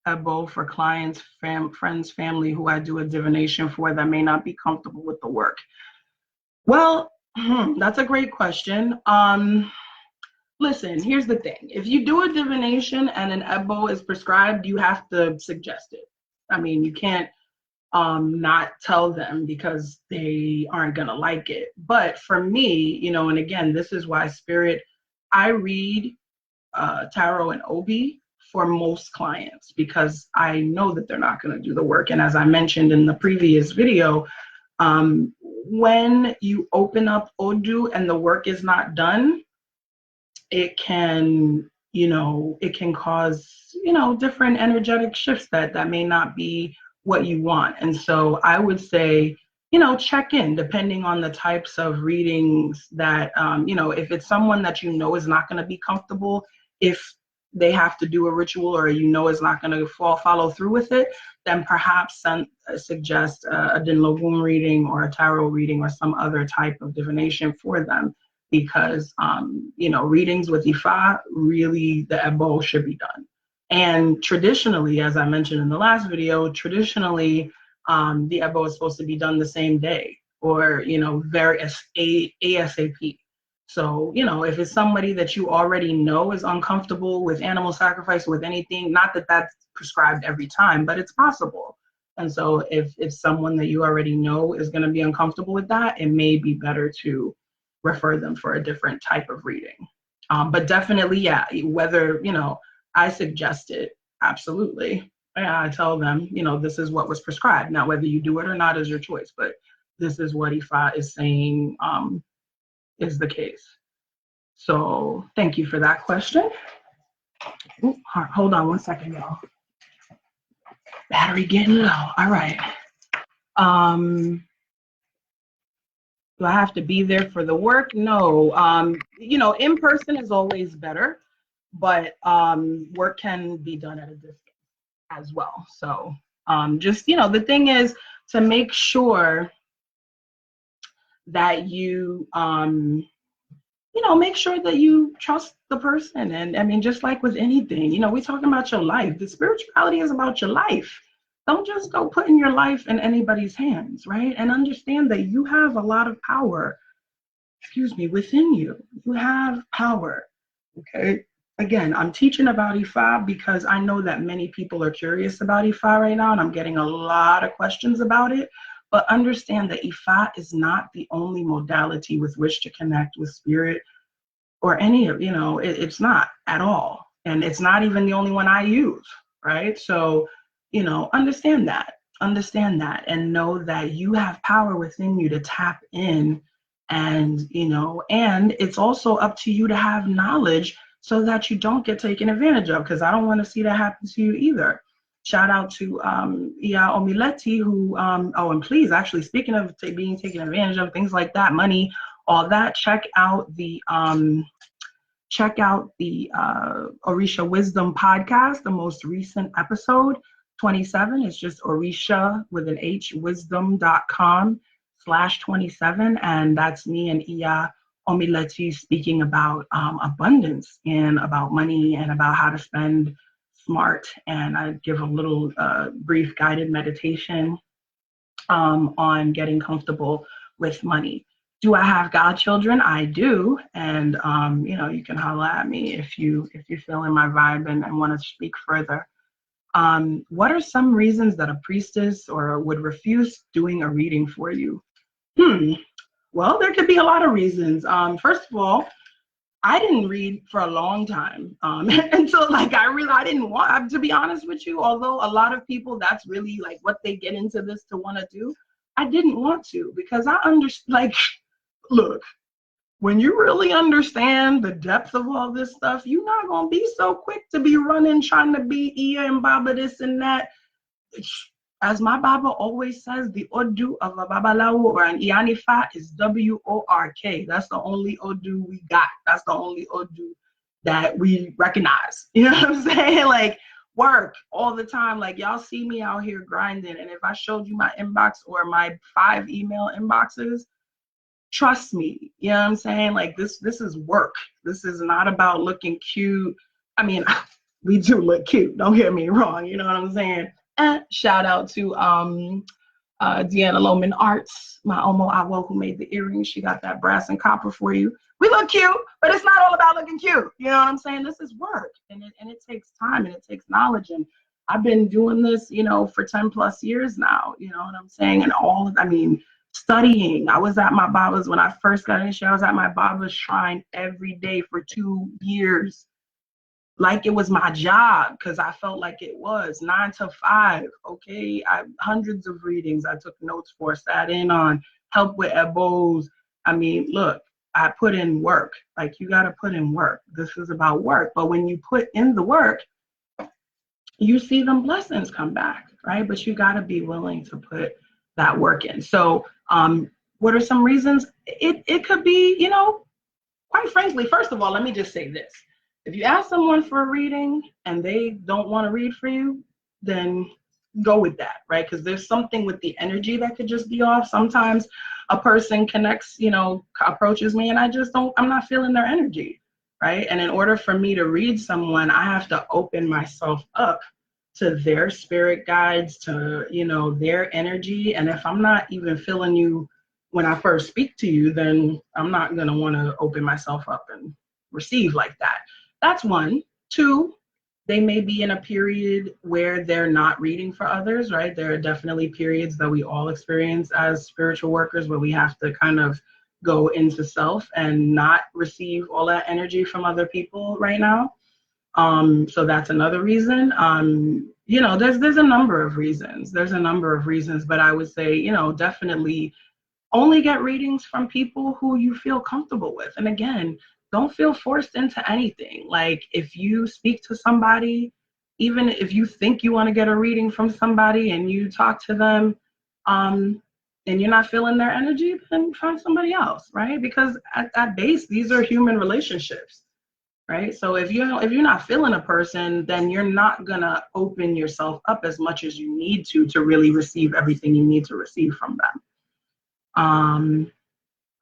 A: a bow for clients, friends, family who I do a divination for that may not be comfortable with the work? Well, that's a great question. Listen, here's the thing. If you do a divination and an ebo is prescribed, you have to suggest it. I mean, you can't not tell them because they aren't going to like it. But for me, and again, this is why I read tarot and obi for most clients, because I know that they're not going to do the work. And as I mentioned in the previous video, when you open up Odu and the work is not done, it can cause, different energetic shifts that may not be what you want. And so I would say, check in depending on the types of readings that, if it's someone that is not going to be comfortable, if they have to do a ritual or is not going to follow through with it, then perhaps suggest a Dinlogun reading or a tarot reading or some other type of divination for them. because, readings with Ifa, really the Ebo should be done. And traditionally, as I mentioned in the last video, traditionally, the Ebo is supposed to be done the same day or, very ASAP. So, if it's somebody that you already know is uncomfortable with animal sacrifice, with anything, not that that's prescribed every time, but it's possible. And so if someone that you already know is going to be uncomfortable with that, it may be better to refer them for a different type of reading. But definitely, yeah, whether, I suggest it, absolutely. Yeah, I tell them, this is what was prescribed. Now, whether you do it or not is your choice, but this is what Ifa is saying is the case. So thank you for that question. Ooh, hold on one second, y'all. Battery getting low. All right. Do I have to be there for the work? No. In person is always better, but work can be done at a distance as well. So just, the thing is to make sure that you, make sure that you trust the person. And I mean, just like with anything, we're talking about your life. The spirituality is about your life. Don't just go putting your life in anybody's hands, right? And understand that you have a lot of power, within you. You have power, okay? Again, I'm teaching about Ifa because I know that many people are curious about Ifa right now, and I'm getting a lot of questions about it. But understand that Ifa is not the only modality with which to connect with spirit or any of, it's not at all. And it's not even the only one I use, right? So, understand that, and know that you have power within you to tap in. And, and it's also up to you to have knowledge so that you don't get taken advantage of, because I don't want to see that happen to you either. Shout out to Iya Omileti, who, and please, actually, speaking of being taken advantage of, things like that, money, all that, check out the Orisha Wisdom podcast, the most recent episode, 27. It's just Orisha with an H, wisdom.com/27. And that's me and Iya Omileti speaking about abundance and about money and about how to spend smart. And I give a little brief guided meditation on getting comfortable with money. Do I have godchildren? I do, and you can holler at me if you feel in my vibe and want to speak further. What are some reasons that a priestess or would refuse doing a reading for you? Well, there could be a lot of reasons. First of all, I didn't read for a long time until I didn't want, to be honest with you, although a lot of people, that's really like what they get into this to want to do. I didn't want to, because I understand, look, when you really understand the depth of all this stuff, you're not going to be so quick to be running, trying to be Iya and Baba this and that. As my Baba always says, the Odu of a Babalawo or an Ianifa is WORK. That's the only Odu we got. That's the only Odu that we recognize. You know what I'm saying? Work all the time. Y'all see me out here grinding. And if I showed you my inbox or my 5 email inboxes, trust me, you know what I'm saying? This is work. This is not about looking cute. I mean, we do look cute. Don't get me wrong. You know what I'm saying? And shout out to Deanna Loman Arts, my Omo Awo, who made the earrings. She got that brass and copper for you. We look cute, but it's not all about looking cute. You know what I'm saying? This is work, and it takes time, and it takes knowledge. And I've been doing this, for 10 plus years now. You know what I'm saying? And studying. I was at my Baba's when I first got into. I was at my Baba's shrine every day for 2 years. Like it was my job, because I felt like it was 9 to 5. Okay, hundreds of readings I took notes for, sat in on, help with ebos. I mean, look, I put in work. You got to put in work. This is about work. But when you put in the work, you see them blessings come back, right? But you got to be willing to put that work in. So, what are some reasons? It could be, quite frankly, first of all, let me just say this. If you ask someone for a reading and they don't want to read for you, then go with that, right? Because there's something with the energy that could just be off. Sometimes a person connects, approaches me, and I'm not feeling their energy, right? And in order for me to read someone, I have to open myself up to their spirit guides, to, their energy. And if I'm not even feeling you when I first speak to you, then I'm not going to want to open myself up and receive like that. That's one. Two, they may be in a period where they're not reading for others, right? There are definitely periods that we all experience as spiritual workers where we have to kind of go into self and not receive all that energy from other people right now. So that's another reason. There's a number of reasons. But I would say, definitely only get readings from people who you feel comfortable with. And again, don't feel forced into anything. Like if you speak to somebody, even if you think you want to get a reading from somebody and you talk to them, and you're not feeling their energy, then find somebody else, right? Because at base, these are human relationships. Right. So if you're not feeling a person, then you're not gonna open yourself up as much as you need to really receive everything you need to receive from them.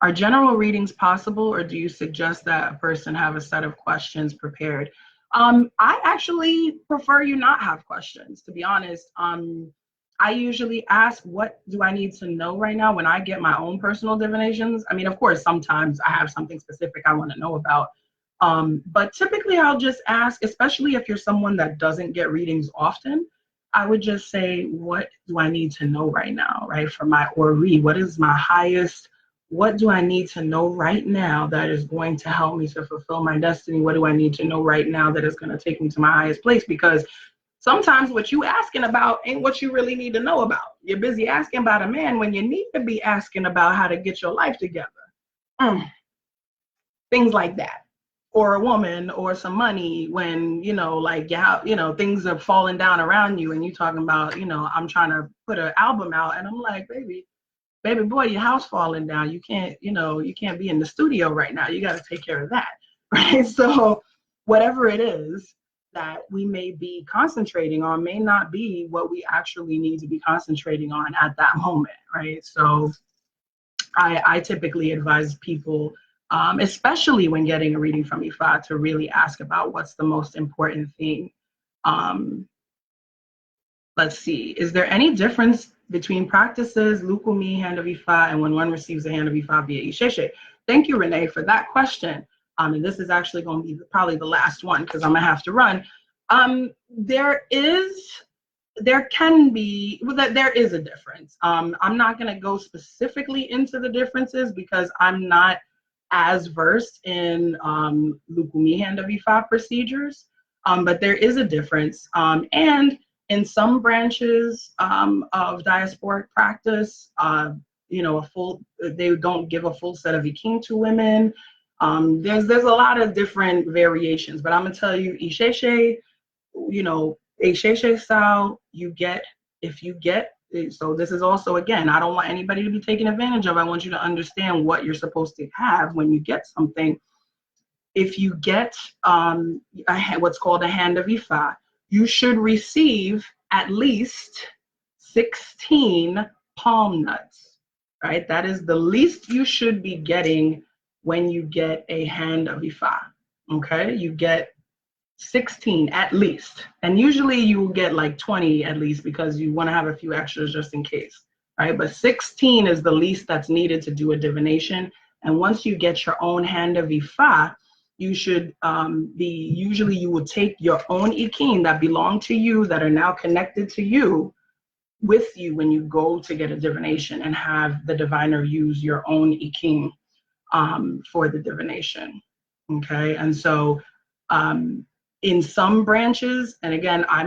A: Are general readings possible, or do you suggest that a person have a set of questions prepared? I actually prefer you not have questions, to be honest. I usually ask, what do I need to know right now when I get my own personal divinations? I mean, of course, sometimes I have something specific I want to know about. But typically I'll just ask, especially if you're someone that doesn't get readings often, I would just say, what do I need to know right now, right? For my Ori, what is my highest? What do I need to know right now that is going to help me to fulfill my destiny? What do I need to know right now that is going to take me to my highest place? Because sometimes what you asking about ain't what you really need to know about. You're busy asking about a man when you need to be asking about how to get your life together. Things like that. Or a woman, or some money when, things are falling down around you and you talking about, I'm trying to put an album out, and I'm like, baby boy, your house falling down. You can't be in the studio right now. You got to take care of that, right? So whatever it is that we may be concentrating on may not be what we actually need to be concentrating on at that moment, right? So I typically advise people, especially when getting a reading from Ifa, to really ask about what's the most important thing. Let's see, is there any difference between practices, Lukumi, Hand of Ifa, and when one receives a Hand of Ifa via Isheshe? Thank you, Renee, for that question. And this is actually going to be probably the last one because I'm going to have to run. There is a difference. I'm not going to go specifically into the differences because I'm not as versed in Lukumi Hand of Ifa procedures, but there is a difference. And in some branches of diasporic practice, they don't give a full set of iking to women. There's a lot of different variations, but I'm gonna tell you, Isheshe, Isheshe style, so this is also, again, I don't want anybody to be taken advantage of. I want you to understand what you're supposed to have when you get something. If you get what's called a Hand of Ifa, you should receive at least 16 palm nuts, right? That is the least you should be getting when you get a Hand of Ifa, okay? You get 16 at least. And usually you will get like 20 at least because you want to have a few extras just in case, right? But 16 is the least that's needed to do a divination. And once you get your own Hand of Ifa, you should usually you will take your own ikin that belong to you, that are now connected to you, with you when you go to get a divination, and have the diviner use your own ikin for the divination. Okay, and so in some branches, and again, I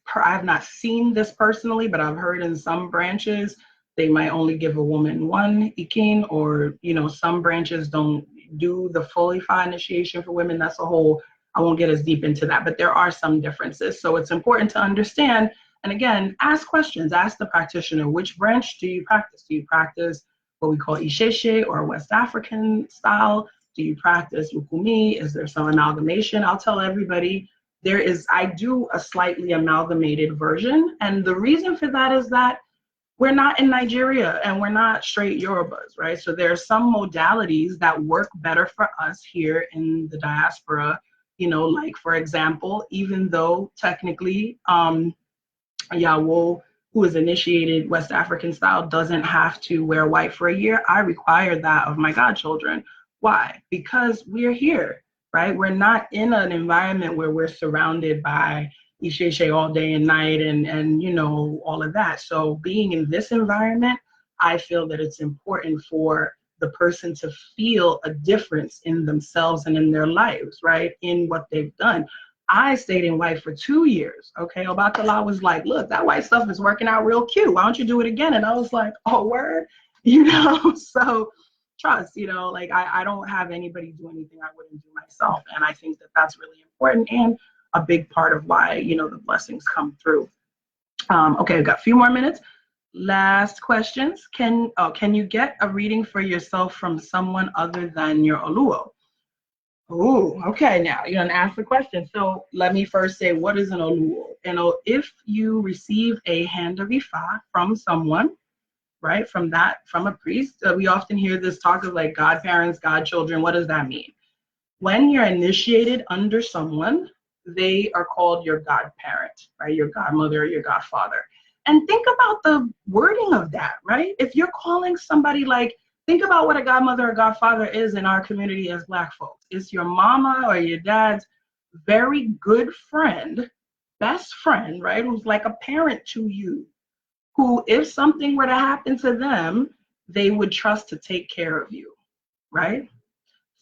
A: have not seen this personally, but I've heard in some branches they might only give a woman one ikin, or some branches don't do the full Ifa initiation for women. That's a whole, I won't get as deep into that, but there are some differences. So it's important to understand. And again, ask questions. Ask the practitioner, which branch do you practice? Do you practice what we call Isheshe or West African style? Do you practice Ukumi? Is there some amalgamation? I'll tell everybody I do a slightly amalgamated version. And the reason for that is that we're not in Nigeria and we're not straight Yorubas, right? So there are some modalities that work better for us here in the diaspora, like for example, even though technically Yawo, who is initiated West African style, doesn't have to wear white for a year, I require that of my godchildren. Why? Because we're here, right? We're not in an environment where we're surrounded by Isheshe all day and night and all of that. So being in this environment, I feel that it's important for the person to feel a difference in themselves and in their lives, right? In what they've done. I stayed in white for 2 years. Okay. Obatala was like, look, that white stuff is working out real cute. Why don't you do it again? And I was like, oh, word, so trust, like I don't have anybody do anything I wouldn't do myself. And I think that that's really important and a big part of why, the blessings come through. Okay. I've got a few more minutes. Last questions. Can you get a reading for yourself from someone other than your Oluo? Oh, okay. Now you're gonna ask the question. So let me first say, what is an Oluo? If you receive a hand of Ifa from someone, right, from a priest, we often hear this talk of like godparents, godchildren. What does that mean? When you're initiated under someone, they are called your godparent, right? Your godmother, your godfather. And think about the wording of that, right? If you're calling somebody like, think about what a godmother or godfather is in our community as Black folks. It's your mama or your dad's very good friend, best friend, right? Who's like a parent to you, who, if something were to happen to them, they would trust to take care of you, right?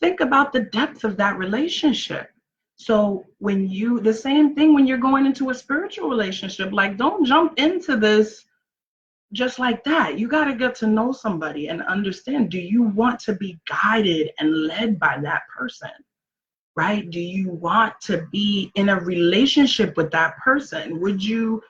A: Think about the depth of that relationship. So the same thing when you're going into a spiritual relationship, like don't jump into this just like that. You got to get to know somebody and understand, do you want to be guided and led by that person, right? Do you want to be in a relationship with that person? Would you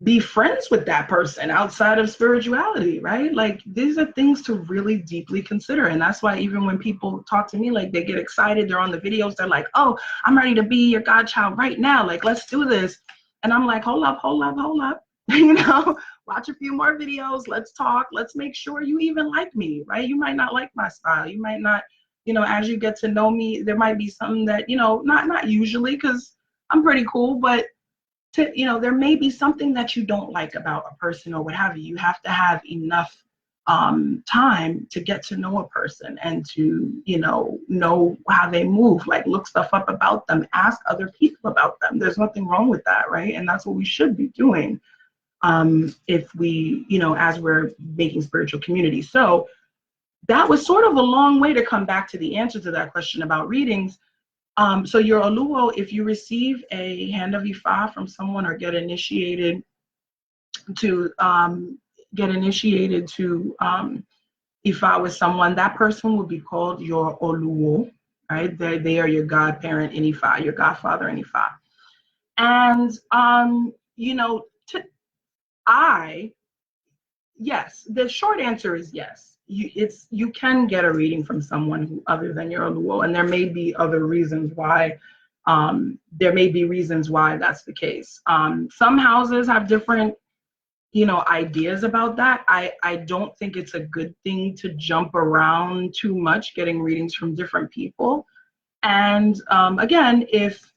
A: be friends with that person outside of spirituality, right? Like these are things to really deeply consider. And that's why even when people talk to me, like they get excited, they're on the videos, they're like, oh, I'm ready to be your godchild right now. Like, let's do this. And I'm like, hold up. Watch a few more videos. Let's talk. Let's make sure you even like me, right? You might not like my style. You might not, as you get to know me, there might be something that, not usually, because I'm pretty cool, but there may be something that you don't like about a person or what have you. You have to have enough time to get to know a person and to, know how they move, like look stuff up about them, ask other people about them. There's nothing wrong with that, right? And that's what we should be doing if we, as we're making spiritual community. So that was sort of a long way to come back to the answer to that question about readings. So your Oluo, if you receive a hand of Ifa from someone or get initiated to Ifa with someone, that person will be called your Oluo, right? They are your godparent in Ifa, your godfather in Ifa. And yes, the short answer is yes. You can get a reading from someone other than your Oluo, and there may be other reasons why. There may be reasons why that's the case. Some houses have different, ideas about that. I don't think it's a good thing to jump around too much, getting readings from different people. And again, if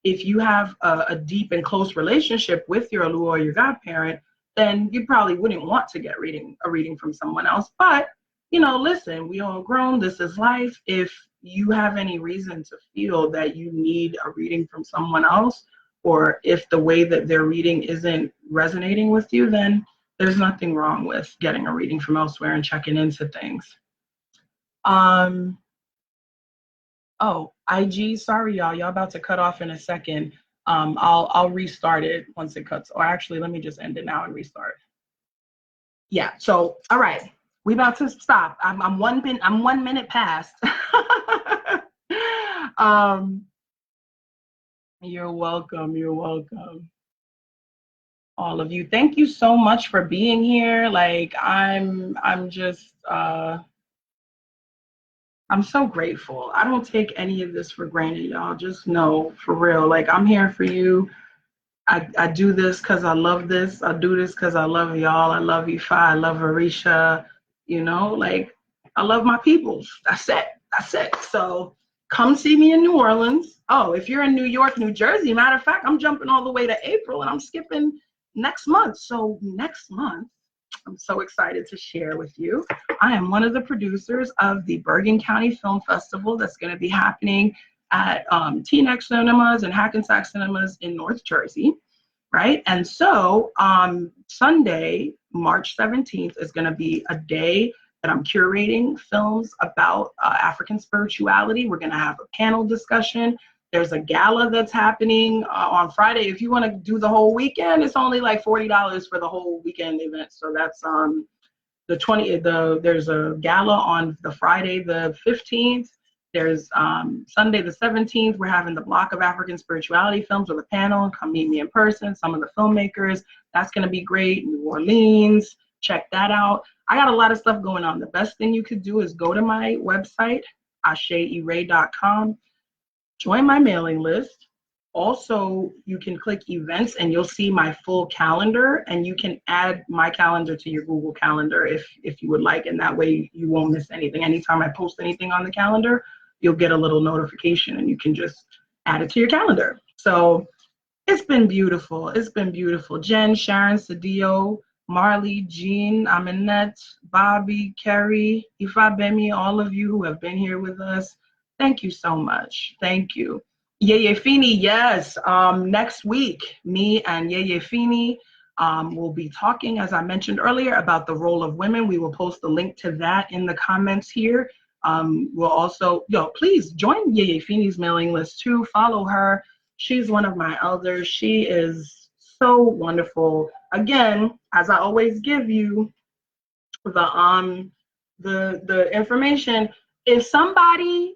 A: you have a deep and close relationship with your Oluo or your godparent, then you probably wouldn't want to get a reading from someone else. But, listen, we all grown, this is life. If you have any reason to feel that you need a reading from someone else, or if the way that they're reading isn't resonating with you, then there's nothing wrong with getting a reading from elsewhere and checking into things. Oh, IG, sorry, y'all about to cut off in a second. I'll restart it once it cuts, or actually, let me just end it now and restart. Yeah, so, all right, we about to stop. I'm 1 minute past. You're welcome. All of you. Thank you so much for being here. Like I'm I'm so grateful. I don't take any of this for granted, y'all. Just know, for real, like I'm here for you. I do this because I love this. I do this because I love y'all. I love Ifa. I love Arisha. You know, like I love my peoples. That's it. That's it. So come see me in New Orleans. Oh, if you're in New York, New Jersey, matter of fact, I'm jumping all the way to April and I'm skipping next month. So next month, I'm so excited to share with you. I am one of the producers of the Bergen County Film Festival that's going to be happening at Teaneck Cinemas and Hackensack Cinemas in North Jersey, right? And so Sunday, March 17th is going to be a day that I'm curating films about African spirituality. We're going to have a panel discussion. There's a gala that's happening on Friday. If you want to do the whole weekend, it's only like $40 for the whole weekend event. So that's there's a gala on the Friday the 15th. There's Sunday the 17th. We're having the block of African spirituality films with a panel. Come meet me in person. Some of the filmmakers. That's going to be great. New Orleans. Check that out. I got a lot of stuff going on. The best thing you could do is go to my website, asheeray.com. Join my mailing list. Also, you can click events and you'll see my full calendar, and you can add my calendar to your Google Calendar if you would like, and that way you won't miss anything. Anytime I post anything on the calendar, you'll get a little notification and you can just add it to your calendar. So it's been beautiful. It's been beautiful. Jen, Sharon, Sadio, Marley, Jean, Aminette, Bobby, Kerry, Ifabemi, all of you who have been here with us. Thank you so much. Thank you. Yeye Fini, yes. Next week, me and Yeye Fini will be talking, as I mentioned earlier, about the role of women. We will post the link to that in the comments here. We'll also, please join Yeye Fini's mailing list too. Follow her. She's one of my elders. She is so wonderful. Again, as I always give you the information, if somebody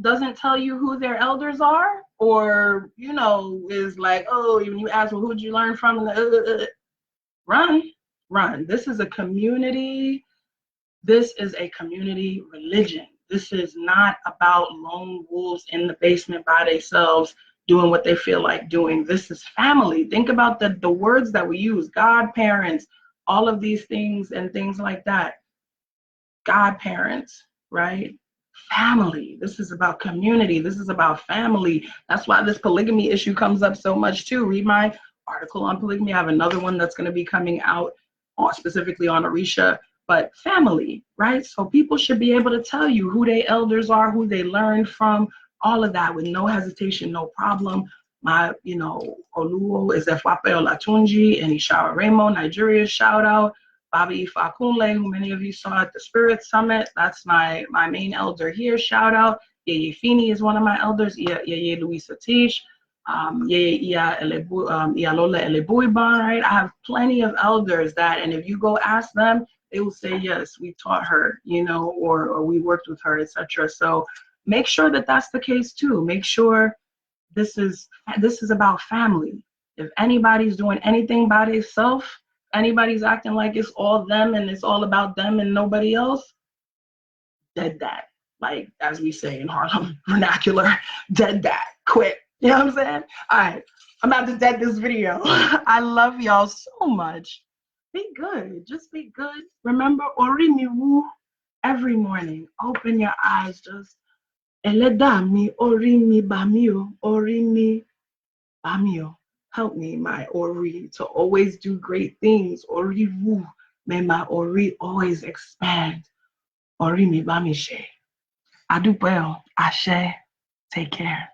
A: doesn't tell you who their elders are, or is like, oh, when you ask, well, who'd you learn from, run. This is a community religion. This is not about lone wolves in the basement by themselves doing what they feel like doing. This is family. Think about the words that we use: godparents, all of these things and things like that. Godparents, right? Family. This is about community. This is about family. That's why this polygamy issue comes up so much too. Read my article on polygamy. I have another one that's going to be coming out specifically on Orisha, but family, right? So people should be able to tell you who their elders are, who they learned from, all of that with no hesitation, no problem. My, Oluo is Efwape Olatunji and Ishara Remo, Nigeria, shout out. Bobby Iya Funlayo, who many of you saw at the Spirit Summit. That's my main elder here, shout out. Yeye Fini is one of my elders, Yeye Louisa Tish, Yeye Iya Lola Elebuiban, right? I have plenty of elders that, and if you go ask them, they will say, yes, we taught her, or we worked with her, etc. So make sure that that's the case too. Make sure this is about family. If anybody's doing anything by themselves, anybody's acting like it's all them and it's all about them and nobody else, dead that. Like, as we say in Harlem vernacular, dead that, quit. You know what I'm saying? All right, I'm about to dead this video. I love y'all so much. Be good, just be good. Remember, Orimiwu every morning. Open your eyes, just Eledami, Orimi Bamio, Orimi Bamio. Help me, my Ori, to always do great things. Ori Wu, may my Ori always expand. Ori mi bamishe. Adupel, Ashe, take care.